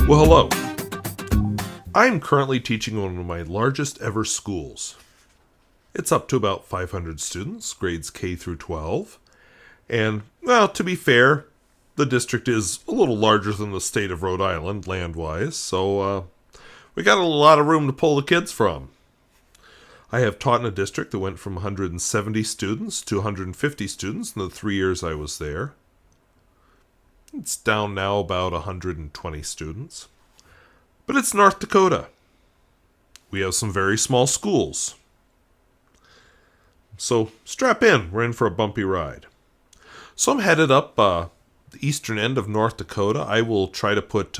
Well, hello. I'm currently teaching one of my largest ever schools. It's up to about 500 students, grades K through 12. And, well, to be fair, the district is a little larger than the state of Rhode Island, land-wise, so we got a lot of room to pull the kids from. I have taught in a district that went from 170 students to 150 students in the 3 years I was there. It's down now about 120 students. But it's North Dakota. We have some very small schools. So strap in, we're in for a bumpy ride. So I'm headed up the eastern end of North Dakota. I will try to put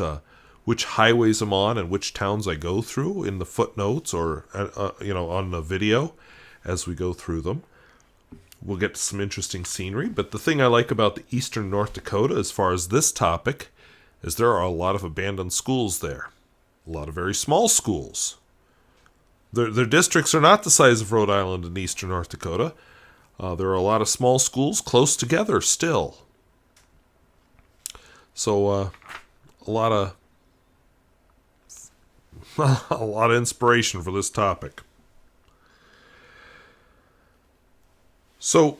which highways I'm on and which towns I go through in the footnotes or on the video as we go through them. We'll get to some interesting scenery, but the thing I like about the eastern North Dakota as far as this topic is there are a lot of abandoned schools there. A lot of very small schools. Their districts are not the size of Rhode Island and eastern North Dakota. There are a lot of small schools close together still. So a lot of inspiration for this topic. So,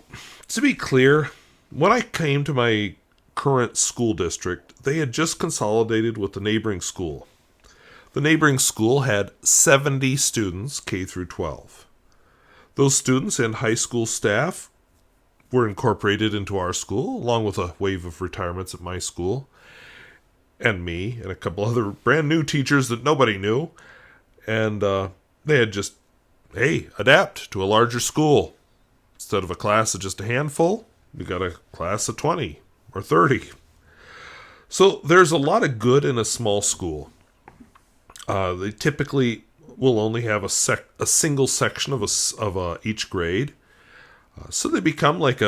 to be clear, when I came to my current school district, they had just consolidated with the neighboring school. The neighboring school had 70 students, K through 12. Those students and high school staff were incorporated into our school, along with a wave of retirements at my school, and me, and a couple other brand new teachers that nobody knew. And they had just, adapt to a larger school. Instead of a class of just a handful, we got a class of 20 or 30. So there's a lot of good in a small school. They typically will only have a single section of each grade. So they become like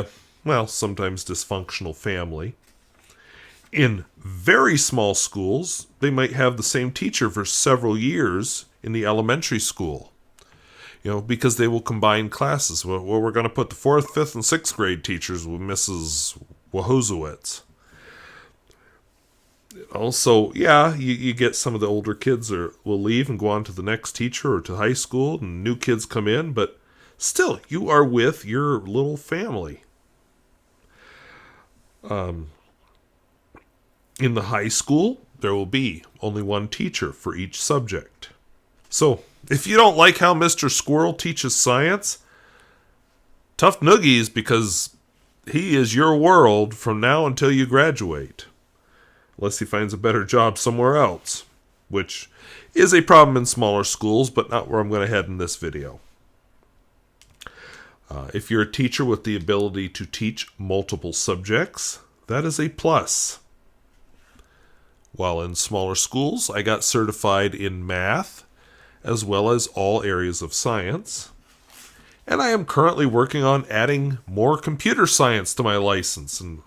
sometimes dysfunctional family. In very small schools, they might have the same teacher for several years in the elementary school. Because they will combine classes. Well, we're going to put the 4th, 5th, and 6th grade teachers with Mrs. Wahozowitz. Also, you get some of the older kids will leave and go on to the next teacher or to high school, and new kids come in, but still, you are with your little family. In the high school, there will be only one teacher for each subject. So, if you don't like how Mr. Squirrel teaches science, tough noogies, because he is your world from now until you graduate. Unless he finds a better job somewhere else, which is a problem in smaller schools, but not where I'm going to head in this video. If you're a teacher with the ability to teach multiple subjects, that is a plus. While in smaller schools, I got certified in math, as well as all areas of science. And I am currently working on adding more computer science to my license. And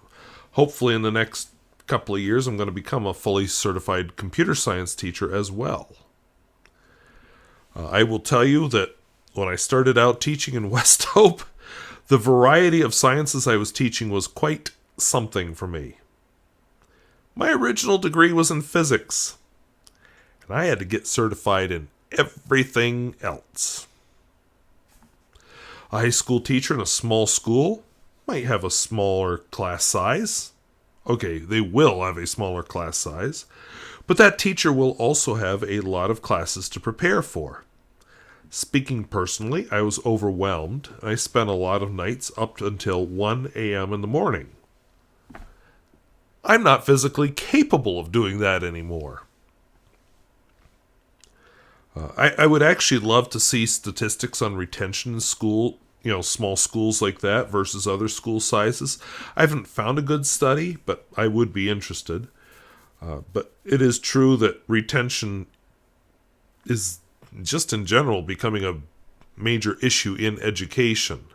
hopefully in the next couple of years, I'm going to become a fully certified computer science teacher as well. I will tell you that when I started out teaching in West Hope, the variety of sciences I was teaching was quite something for me. My original degree was in physics, and I had to get certified in everything else. A high school teacher in a small school might have a smaller class size. Okay, they will have a smaller class size, but that teacher will also have a lot of classes to prepare for. Speaking personally, I was overwhelmed. I spent a lot of nights up until 1 a.m. in the morning. I'm not physically capable of doing that anymore. I would actually love to see statistics on retention in school, small schools like that versus other school sizes. I haven't found a good study, but I would be interested. But it is true that retention is just in general becoming a major issue in education.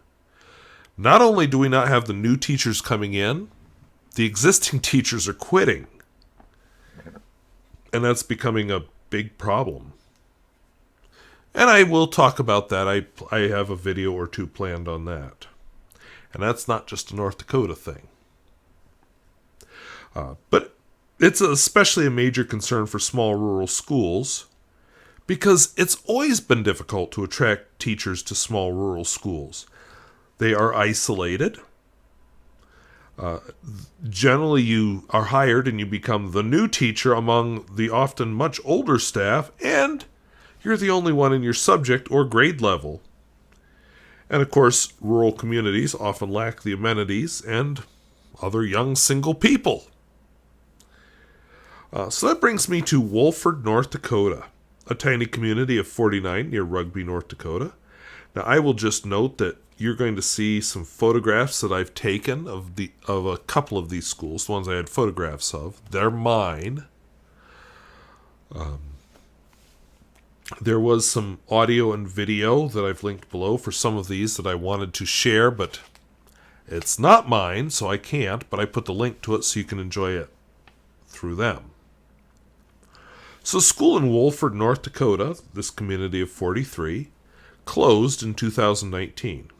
Not only do we not have the new teachers coming in, the existing teachers are quitting. And that's becoming a big problem. And I will talk about that. I have a video or two planned on that. And that's not just a North Dakota thing. But It's especially a major concern for small rural schools because it's always been difficult to attract teachers to small rural schools. They are isolated. Generally, you are hired and you become the new teacher among the often much older staff, and you're the only one in your subject or grade level. And of course, rural communities often lack the amenities and other young single people. So that brings me to Wolford, North Dakota, a tiny community of 49 near Rugby, North Dakota. Now, I will just note that you're going to see some photographs that I've taken of a couple of these schools, the ones I had photographs of. They're mine. There was some audio and video that I've linked below for some of these that I wanted to share, but it's not mine, so I can't, but I put the link to it so you can enjoy it through them. So school in Wolford, North Dakota, this community of 43, closed in 2019.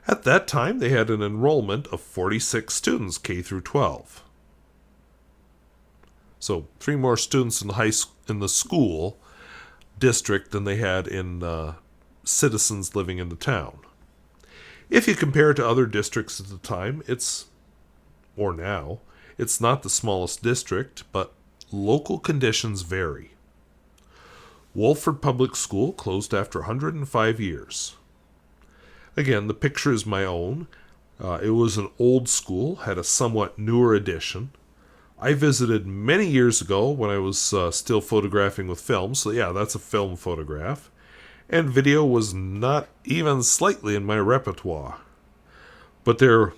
At that time, they had an enrollment of 46 students, K through 12. So 3 more students in the school district than they had in citizens living in the town. If you compare it to other districts at the time, it's not the smallest district, but local conditions vary. Wolford Public School closed after 105 years. Again, the picture is my own. It was an old school, had a somewhat newer addition. I visited many years ago when I was still photographing with film, so yeah, that's a film photograph. And video was not even slightly in my repertoire. But there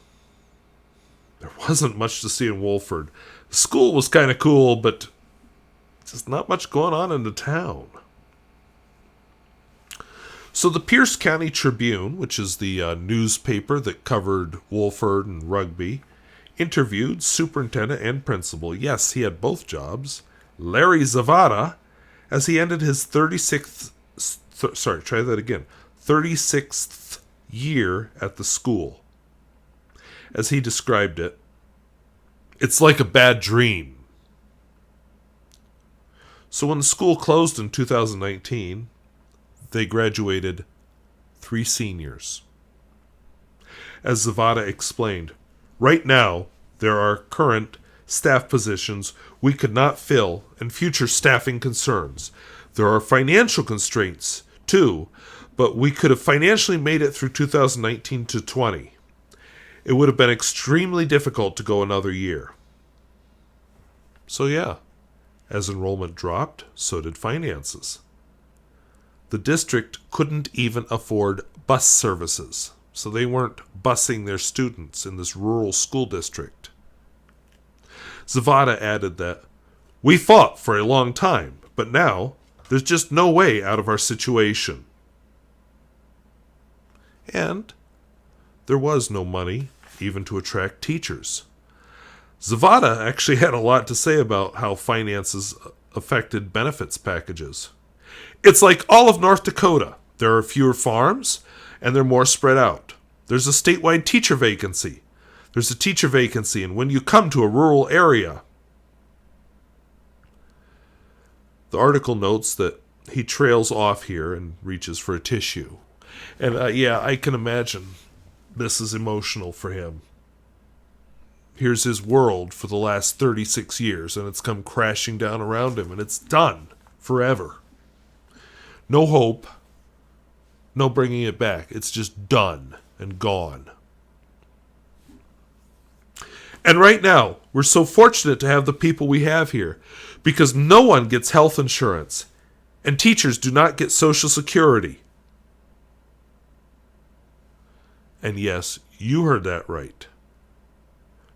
wasn't much to see in Wolford. The school was kind of cool, but just not much going on in the town. So the Pierce County Tribune, which is the newspaper that covered Wolford and Rugby, interviewed superintendent and principal, yes, he had both jobs, Larry Zavada, as he ended his 36th year at the school. As he described it, it's like a bad dream. So when the school closed in 2019, they graduated 3 seniors. As Zavada explained, right now, there are current staff positions we could not fill and future staffing concerns. There are financial constraints, too, but we could have financially made it through 2019 to 20. It would have been extremely difficult to go another year. So yeah, as enrollment dropped, so did finances. The district couldn't even afford bus services, so they weren't busing their students in this rural school district. Zavada added that, "We fought for a long time, but now there's just no way out of our situation." And there was no money even to attract teachers. Zavada actually had a lot to say about how finances affected benefits packages. It's like all of North Dakota. There are fewer farms, and they're more spread out. There's a statewide teacher vacancy. There's a teacher vacancy, and when you come to a rural area. The article notes that he trails off here and reaches for a tissue. And yeah, I can imagine this is emotional for him. Here's his world for the last 36 years, and it's come crashing down around him, and it's done forever. No hope, no bringing it back. It's just done and gone. And right now, we're so fortunate to have the people we have here, because no one gets health insurance, and teachers do not get Social Security. And yes, you heard that right.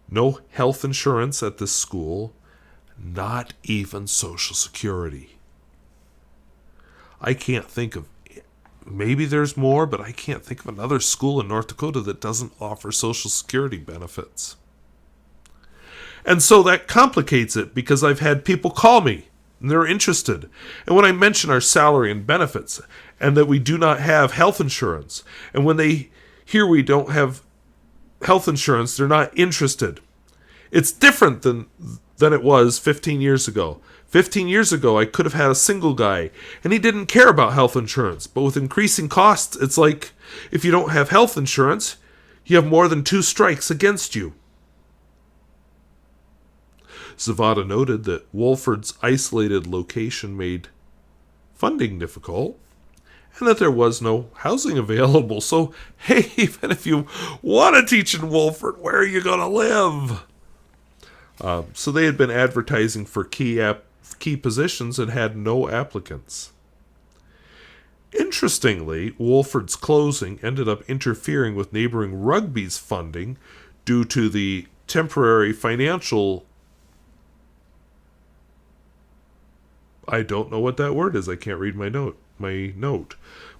No health insurance at this school, not even Social Security. I can't think of, maybe there's more, but I can't think of another school in North Dakota that doesn't offer Social Security benefits. And so that complicates it, because I've had people call me and they're interested. And when I mention our salary and benefits and that we do not have health insurance, and when they hear we don't have health insurance, they're not interested. It's different than than it was 15 years ago. 15 years ago, I could have had a single guy, and he didn't care about health insurance. But with increasing costs, it's like if you don't have health insurance, you have more than 2 strikes against you. Zavada noted that Wolford's isolated location made funding difficult, and that there was no housing available. So, hey, even if you want to teach in Wolford, where are you going to live? So they had been advertising for key positions and had no applicants. Interestingly, Wolford's closing ended up interfering with neighboring Rugby's funding due to the temporary financial... I don't know what that word is. I can't read my note.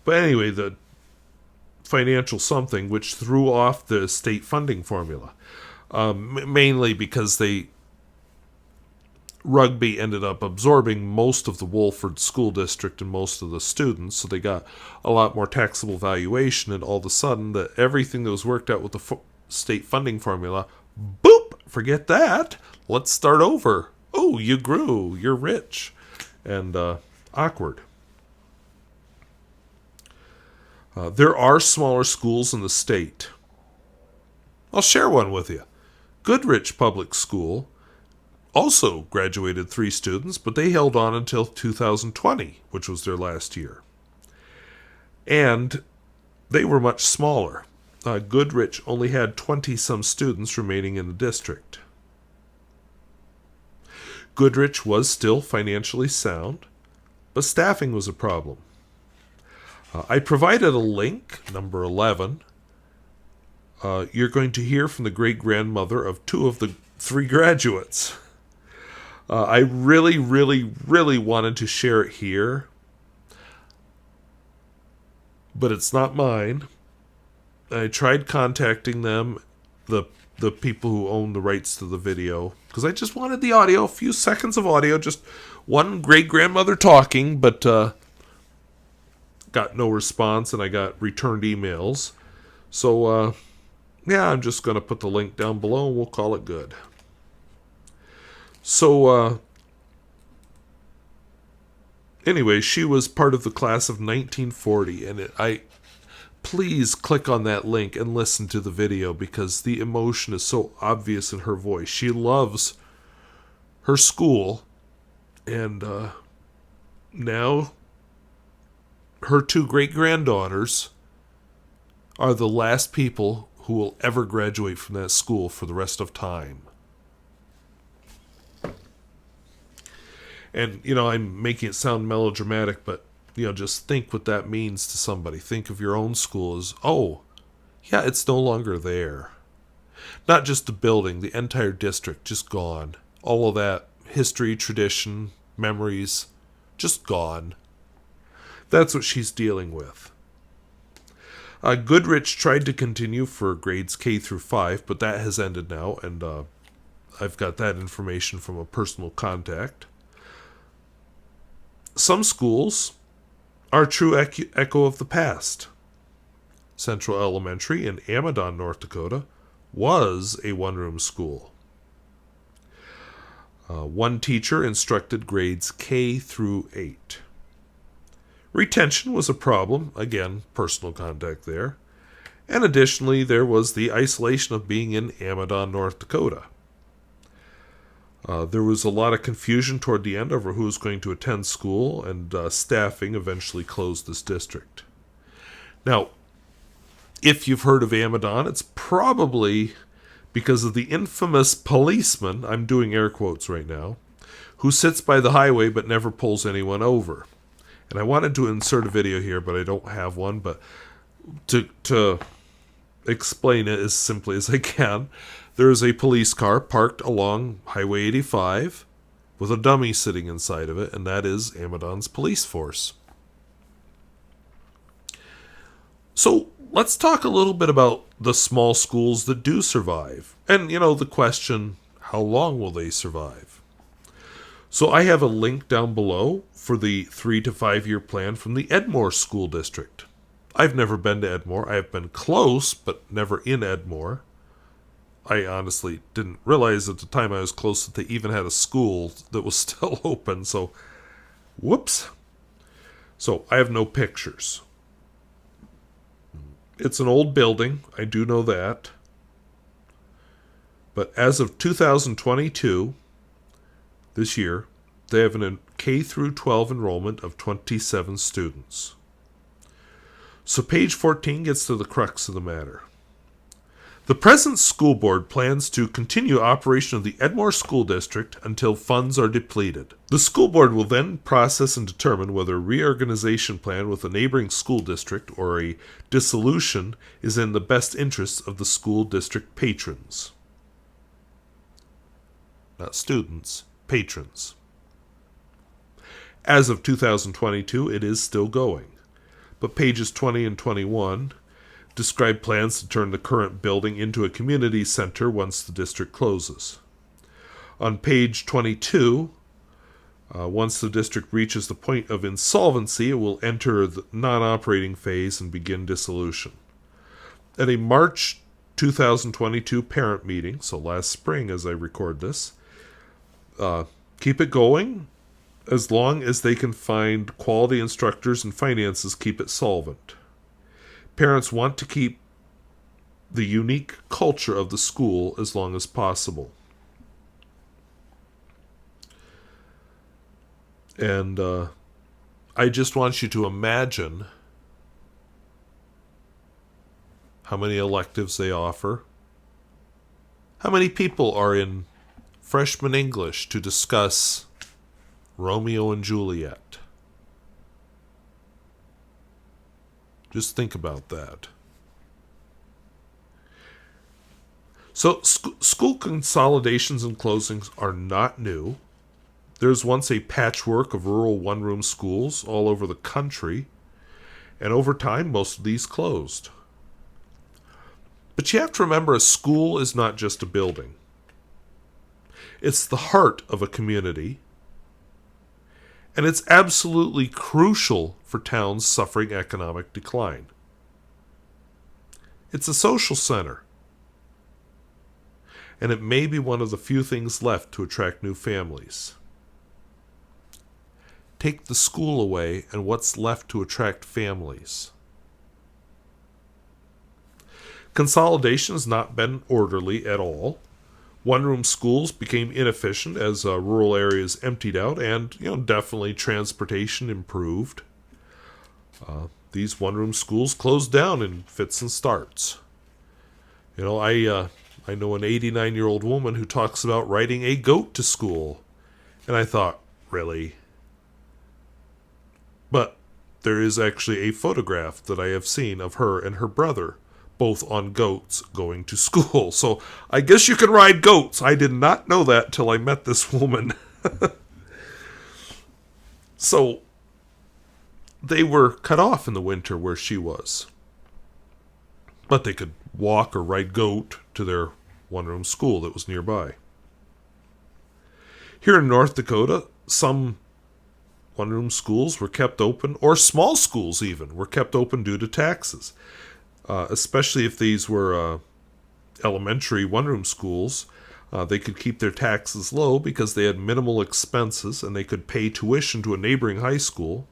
But anyway, the financial something which threw off the state funding formula. Mainly because Rugby ended up absorbing most of the Wolford school district and most of the students, so they got a lot more taxable valuation, and all of a sudden that everything that was worked out with the state funding formula, boop, forget that, let's start over. Oh, you grew, you're rich. And awkward. There are smaller schools in the state. I'll share one with you. Goodrich Public School also graduated 3 students, but they held on until 2020, which was their last year. And they were much smaller. Goodrich only had 20-some students remaining in the district. Goodrich was still financially sound, but staffing was a problem. I provided a link, number 11. You're going to hear from the great-grandmother of 2 of the 3 graduates. I really, really, really wanted to share it here, but it's not mine. I tried contacting them, the people who own the rights to the video, because I just wanted the audio, a few seconds of audio, just one great-grandmother talking, but got no response, and I got returned emails. So, yeah, I'm just going to put the link down below, and we'll call it good. So, anyway, she was part of the class of 1940, and please click on that link and listen to the video because the emotion is so obvious in her voice. She loves her school, and now her 2 great-granddaughters are the last people who will ever graduate from that school for the rest of time. And, I'm making it sound melodramatic, but just think what that means to somebody. Think of your own school as, oh, yeah, it's no longer there. Not just the building, the entire district, just gone. All of that history, tradition, memories, just gone. That's what she's dealing with. Goodrich tried to continue for grades K through 5, but that has ended now, and I've got that information from a personal contact. Some schools are a true echo of the past. Central Elementary in Amadon, North Dakota, was a one-room school. One teacher instructed grades K through 8. Retention was a problem, again, personal contact there. And additionally, there was the isolation of being in Amadon, North Dakota. There was a lot of confusion toward the end over who was going to attend school, and staffing eventually closed this district. Now, if you've heard of Amadon, it's probably because of the infamous policeman, I'm doing air quotes right now, who sits by the highway but never pulls anyone over. And I wanted to insert a video here, but I don't have one, but to explain it as simply as I can, there is a police car parked along Highway 85 with a dummy sitting inside of it, and that is Amadon's police force. So let's talk a little bit about the small schools that do survive. And, the question, how long will they survive? So I have a link down below for the 3 to 5 year plan from the Edmore School District. I've never been to Edmore. I have been close, but never in Edmore. I honestly didn't realize at the time I was close that they even had a school that was still open. So, whoops. So, I have no pictures. It's an old building. I do know that. But as of 2022, this year, they have a K through 12 enrollment of 27 students. So page 14 gets to the crux of the matter. The present school board plans to continue operation of the Edmore School District until funds are depleted. The school board will then process and determine whether a reorganization plan with a neighboring school district or a dissolution is in the best interests of the school district patrons. Not students, patrons. As of 2022, it is still going. But pages 20 and 21 describe plans to turn the current building into a community center once the district closes. On page 22, once the district reaches the point of insolvency, it will enter the non-operating phase and begin dissolution. At a March 2022 parent meeting, so last spring as I record this, keep it going as long as they can find quality instructors and finances keep it solvent. Parents want to keep the unique culture of the school as long as possible. And I just want you to imagine how many electives they offer. How many people are in freshman English to discuss Romeo and Juliet? Just think about that. So school consolidations and closings are not new. There's once a patchwork of rural one-room schools all over the country, and over time most of these closed. But you have to remember, a school is not just a building. It's the heart of a community, and it's absolutely crucial for towns suffering economic decline. It's a social center, and it may be one of the few things left to attract new families. Take the school away, and what's left to attract families? Consolidation has not been orderly at all. One-room schools became inefficient as rural areas emptied out, and definitely transportation improved. These one-room schools closed down in fits and starts. I know an 89-year-old woman who talks about riding a goat to school, and I thought, really? But there is actually a photograph that I have seen of her and her brother, both on goats, going to school. So I guess you can ride goats. I did not know that till I met this woman. So they were cut off in the winter where she was. But they could walk or ride goat to their one-room school that was nearby. Here in North Dakota, some one-room schools were kept open, or small schools even, were kept open due to taxes. Especially if these were elementary one-room schools, they could keep their taxes low because they had minimal expenses and they could pay tuition to a neighboring high school.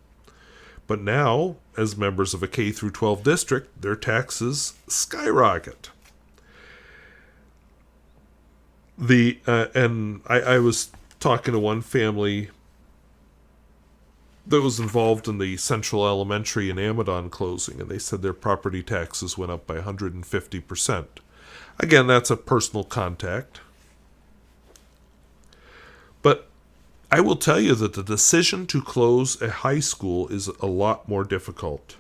But now, as members of a K through 12 district, their taxes skyrocket. And I was talking to one family that was involved in the Central Elementary in Amadon closing, and they said their property taxes went up by 150%. Again, that's a personal contact. But I will tell you that the decision to close a high school is a lot more difficult.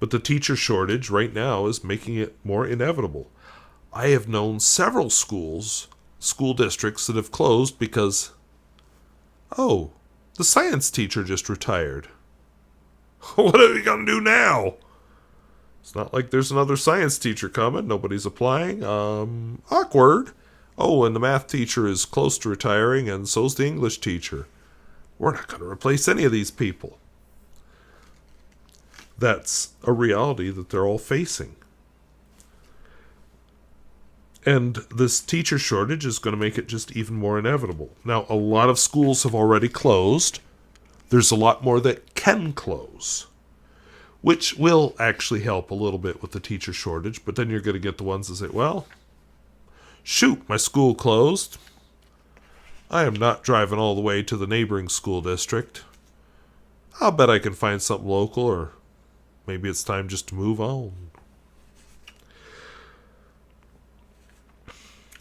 But the teacher shortage right now is making it more inevitable. I have known several school districts that have closed because, the science teacher just retired. What are we going to do now? It's not like there's another science teacher coming. Nobody's applying. Awkward. Oh, and the math teacher is close to retiring, and so's the English teacher. We're not going to replace any of these people. That's a reality that they're all facing. And this teacher shortage is going to make it just even more inevitable. Now, a lot of schools have already closed. There's a lot more that can close, which will actually help a little bit with the teacher shortage. But then you're going to get the ones that say, well, shoot, my school closed. I am not driving all the way to the neighboring school district. I'll bet I can find something local, or maybe it's time just to move on.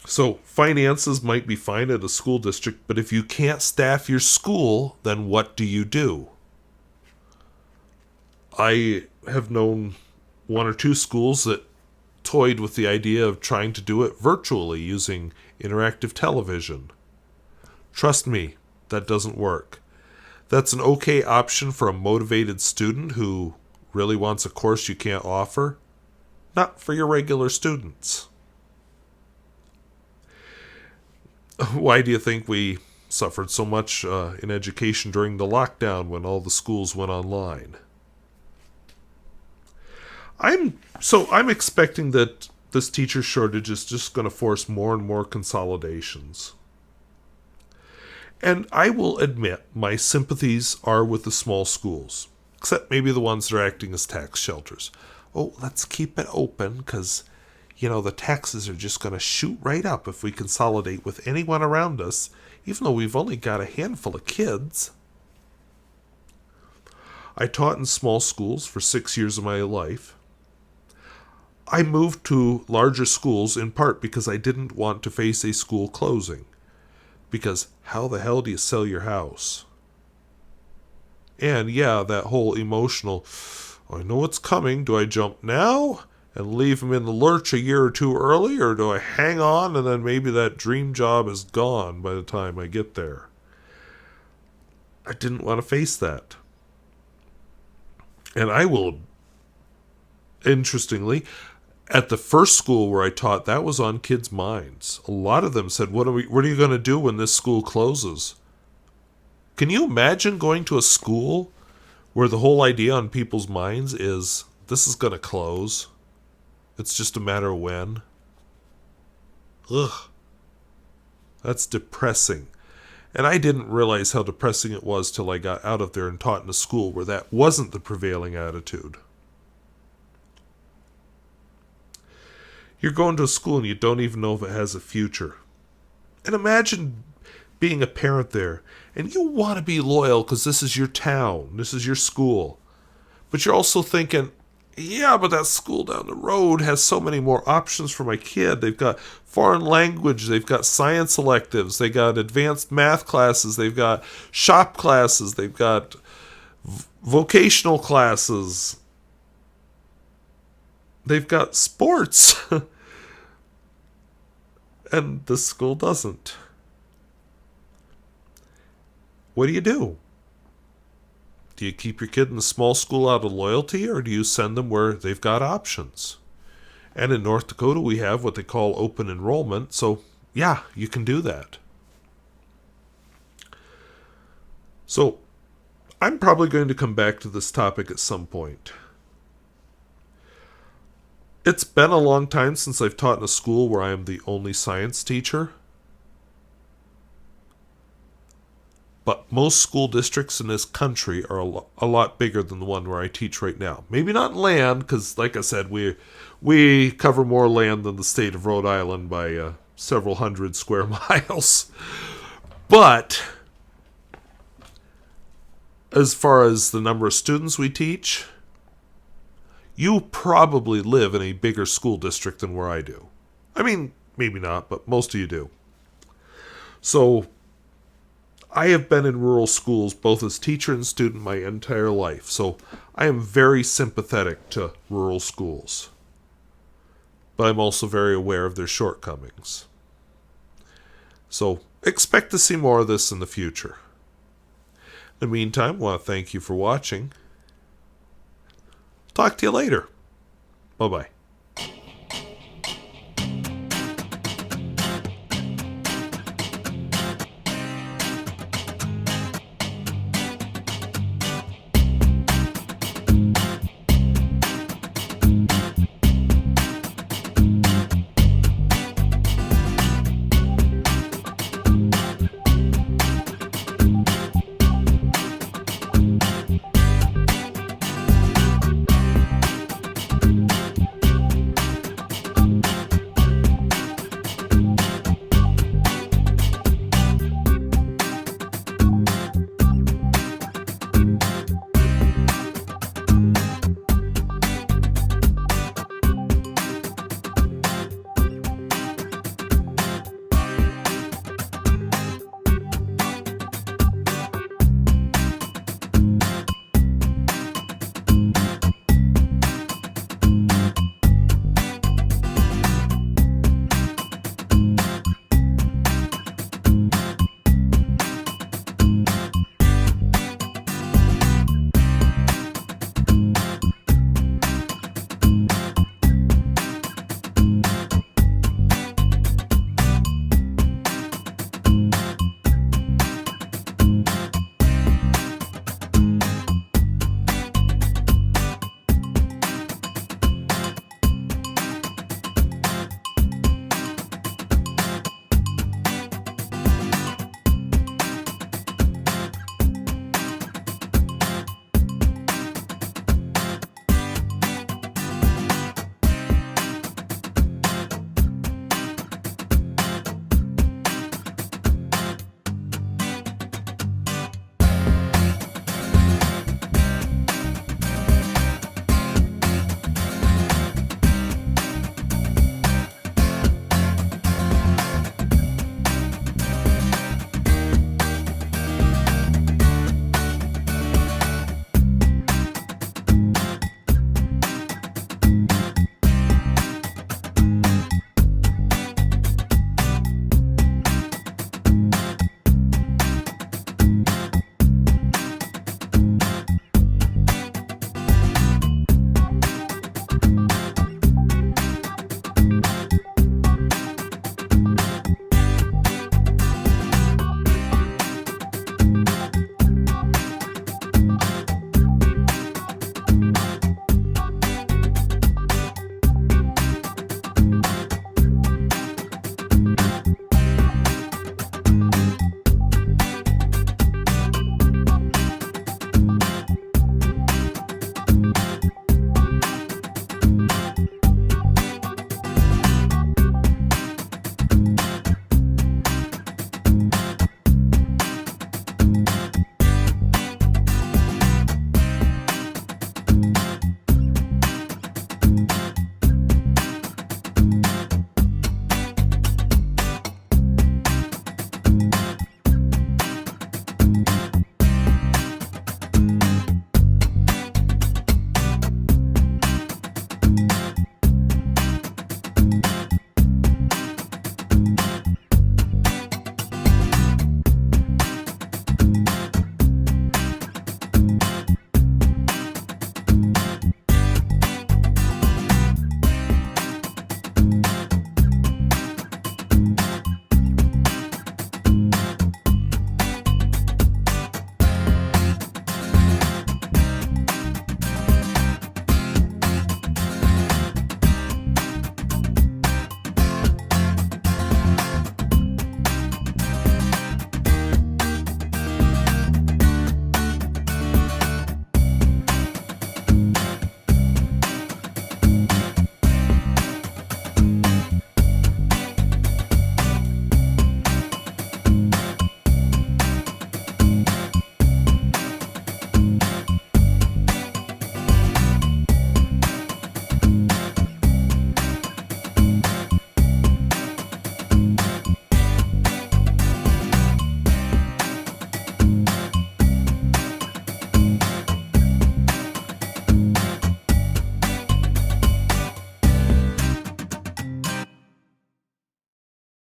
So finances might be fine at a school district, but if you can't staff your school, then what do you do? I have known one or two schools that toyed with the idea of trying to do it virtually using interactive television. Trust me, that doesn't work. That's an okay option for a motivated student who really wants a course you can't offer. Not for your regular students. Why do you think we suffered so much in education during the lockdown when all the schools went online? I'm expecting that this teacher shortage is just going to force more and more consolidations. And I will admit my sympathies are with the small schools, except maybe the ones that are acting as tax shelters. Oh, let's keep it open because, the taxes are just going to shoot right up if we consolidate with anyone around us, even though we've only got a handful of kids. I taught in small schools for 6 years of my life. I moved to larger schools in part because I didn't want to face a school closing. Because how the hell do you sell your house? And yeah, that whole emotional, I know it's coming, do I jump now and leave him in the lurch a year or two early, or do I hang on and then maybe that dream job is gone by the time I get there? I didn't want to face that. And I will, interestingly, at the first school where I taught, that was on kids' minds. A lot of them said, what are you going to do when this school closes? Can you imagine going to a school where the whole idea on people's minds is, this is going to close? It's just a matter of when. Ugh. That's depressing. And I didn't realize how depressing it was till I got out of there and taught in a school where that wasn't the prevailing attitude. You're going to a school and you don't even know if it has a future. And imagine being a parent there, and you want to be loyal because this is your town, this is your school. But you're also thinking, yeah, but that school down the road has so many more options for my kid. They've got foreign language, they've got science electives, they've got advanced math classes, they've got shop classes, they've got vocational classes, they've got sports. And the school doesn't. What do? Do you keep your kid in the small school out of loyalty, or do you send them where they've got options? And in North Dakota, we have what they call open enrollment, so yeah, you can do that. So, I'm probably going to come back to this topic at some point. It's been a long time since I've taught in a school where I am the only science teacher. But most school districts in this country are a lot bigger than the one where I teach right now. Maybe not land, because like I said, we cover more land than the state of Rhode Island by several hundred square miles. But as far as the number of students we teach, you probably live in a bigger school district than where I do. I mean, maybe not, but most of you do. So, I have been in rural schools both as teacher and student my entire life, so I am very sympathetic to rural schools. But I'm also very aware of their shortcomings. So, expect to see more of this in the future. In the meantime, I want to thank you for watching. Talk to you later. Bye-bye.